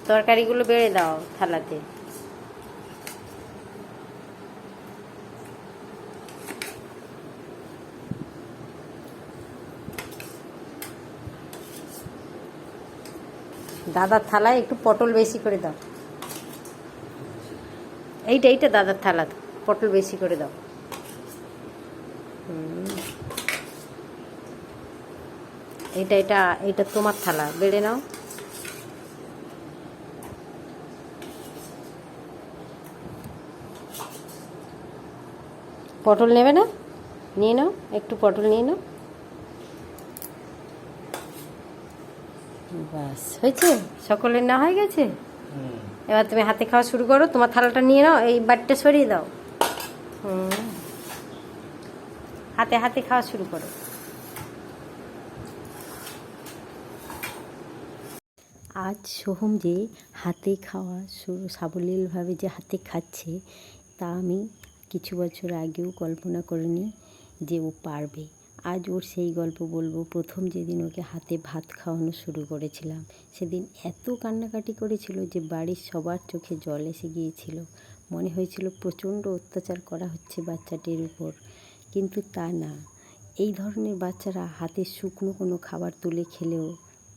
তরকারিগুলো বেড়ে দাও থালাতে। দাদার থালায় একটু পটল বেশি করে দাও। এইটা দাদার থালা, পটল বেশি করে দাও। এইটা তোমার থালা, বেড়ে নাও। পটল নেবে না? নিয়ে নাও, একটু পটল নিয়ে নাও। বাস হয়েছে, সকলের না হয়ে গেছে। এবার তুমি হাতে খাওয়া শুরু করো। তোমার থালাটা নিয়ে নাও, এই বাটিটা সরিয়ে দাও। হাতে হাতে খাওয়া শুরু করো। আজ সোহম যে হাতে খাওয়া সাবলীলভাবে যে হাতে খাচ্ছে, তা আমি কিছু বছর আগেও কল্পনা করিনি যে ও পারবে। আজ ওর সেই গল্প বলবো। প্রথম যেদিন ওকে হাতে ভাত খাওয়ানো শুরু করেছিলাম, সেদিন এত কান্নাকাটি করেছিল যে বাড়ির সবার চোখে জল এসে গিয়েছিল। মনে হয়েছিল প্রচণ্ড অত্যাচার করা হচ্ছে বাচ্চাটির উপর, কিন্তু তা না। এই ধরনের বাচ্চারা হাতে শুকনো কোনো খাবার তুলে খেলেও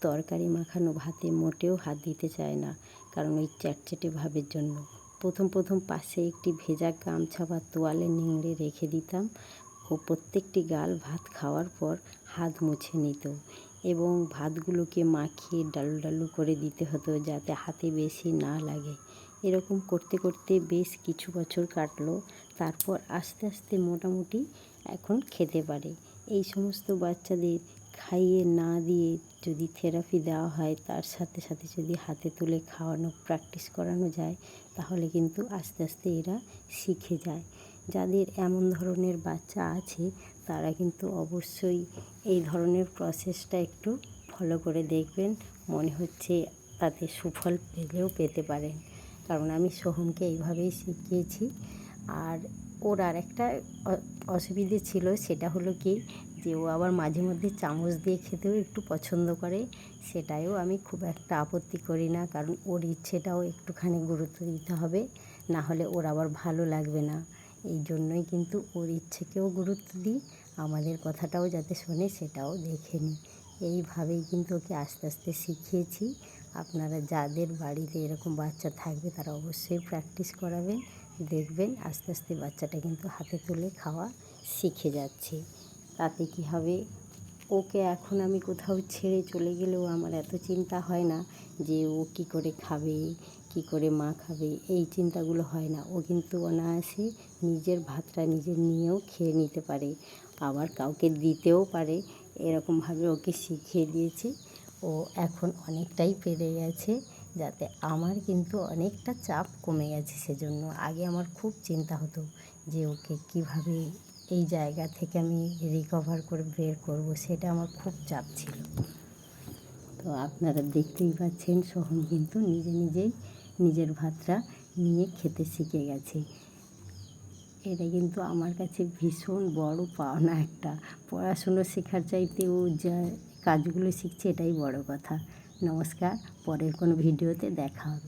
তরকারি মাখানো ভাতে মোটেও হাত দিতে চায় না, কারণ ওই চ্যাটচ্যাটে ভাবের জন্য। প্রথম পাশে একটি ভেজা গামছা বা তোয়ালে নিংড়ে রেখে দিতাম। ও প্রত্যেকটি গাল ভাত খাওয়ার পর হাত মুছে নিত এবং ভাতগুলোকে মাখিয়ে ডালু ডালু করে দিতে হতো যাতে হাতে বেশি না লাগে। এরকম করতে করতে বেশ কিছু বছর কাটলো। তারপর আস্তে আস্তে মোটামুটি এখন খেতে পারে। এই সমস্ত বাচ্চাদের খাইয়ে না দিয়ে যদি থেরাপি দেওয়া হয়, তার সাথে সাথে যদি হাতে তুলে খাওয়ানো প্র্যাকটিস করানো যায়, তাহলে কিন্তু আস্তে আস্তে এরা শিখে যায়। যাদের এমন ধরনের বাচ্চা আছে, তারা কিন্তু অবশ্যই এই ধরনের প্রসেসটা একটু ফলো করে দেখবেন। মনে হচ্ছে তাতে সুফল পেতে পারেন, কারণ আমি সোহমকে এইভাবেই শিখিয়েছি। আর ওর আর একটা অসুবিধে ছিল, সেটা হলো কি, যে ও আবার মাঝে মধ্যে চামচ দিয়ে খেতেও একটু পছন্দ করে। সেটাও আমি খুব একটা আপত্তি করি না, কারণ ওর ইচ্ছেটাও একটুখানি গুরুত্ব দিতে হবে, না হলে ওর আবার ভালো লাগবে না। এই জন্যই কিন্তু ওর ইচ্ছেকেও গুরুত্ব দিই, আমাদের কথাটাও যাতে শোনে সেটাও দেখে নিই। এইভাবেই কিন্তু ওকে আস্তে আস্তে শিখিয়েছি। আপনারা যাদের বাড়িতে এরকম বাচ্চা থাকবে, তারা অবশ্যই প্র্যাকটিস করাবেন। দেখবেন আস্তে আস্তে বাচ্চাটা কিন্তু হাতে তুলে খাওয়া শিখে যাচ্ছে। তাতে কী হবে, ওকে এখন আমি কোথাও ছেড়ে চলে গেলেও আমার এত চিন্তা হয় না যে ও কী করে খাবে, কী করে মা খাবে, এই চিন্তাগুলো হয় না। ও কিন্তু অনায়াসে নিজের ভাতটা নিজে নিয়েও খেয়ে নিতে পারে, আবার কাউকে দিতেও পারে। এরকমভাবে ওকে শিখিয়ে দিয়েছি। ও এখন অনেকটাই পেরে গেছে, যাতে আমার কিন্তু অনেকটা চাপ কমে গেছে। সেজন্য আগে আমার খুব চিন্তা হতো যে ওকে কীভাবে এই জায়গা থেকে আমি রিকভার করে বের করব, সেটা আমার খুব চাপ ছিল। তো আপনারা দেখতেই পাচ্ছেন, সোহম কিন্তু নিজেই নিজের ভাতটা নিয়ে খেতে শিখে গেছে। এটা কিন্তু আমার কাছে ভীষণ বড় পাওনা একটা। পড়াশুনো শেখার চাইতে ও যা কাজগুলো শিখছে, এটাই বড় কথা। নমস্কার, পরের কোনো ভিডিওতে দেখা হবে।